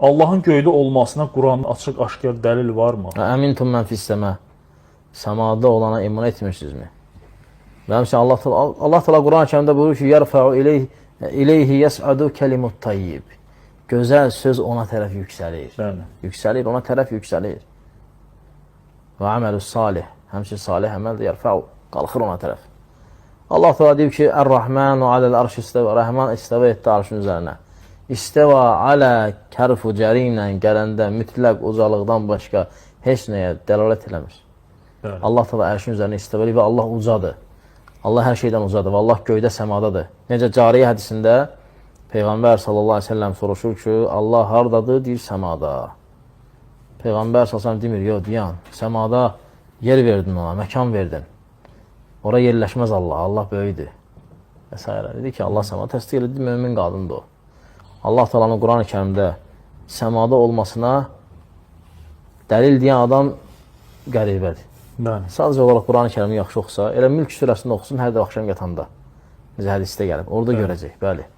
Allahın göydə olmasına Quranda açıq-aşkar dəlil varmı? Əmintum mən fissəmə. Səmada olana iman etmirsinizmi? Mənim üçün Allah Teala Quran-ı Kərimdə buyurur ki, "Yerfa'u ileyhi yes'adu kelimut tayyib." Gözəl söz ona tərəf yüksəlir. Bəli. Yüksəlir, ona tərəf yüksəlir. Və amelus salih. Həmçinin salih əməl də yerfa'u, qalxır ona tərəf. Allah Teala deyir ki, "Er-Rahmanu alel arş isteva." Rəhman isteva etdi arşın üzərinə. İsteva alə kərfu cəri ilə gələndə mütləq ucalıqdan başqa heç nəyə dəlalət eləmir. Bəli. Allah Teala ərşin üzərində isteva edir və Allah ucadır. Allah hər şeydən ucadır və Allah göydə səmadadır. Necə Cariyə hədisində Peyğəmbər sallallahu aleyhi ve sellem soruşur ki, Allah hardadır? Deyir, səmada. Peyğəmbər sallallahu aleyhi ve sellem demir, yox, deyən, səmada yer verdin ona, məkan verdin. Ora yerləşməz Allah, Allah böyüdür. Və s. Dedi ki, Allah səmada təsdiq edir, mömin qadındır o. Allah Teala'nın Quran-ı Kərimdə səmada olmasına dəlil deyən adam qəribədir. Bəli. Sadəcə olaraq Quran-ı Kərimi yaxşı oxusa, elə Mülk surəsində oxusun hər də axşam yatanda. Necə hədisdə gəlib, orada görəcək, bəli.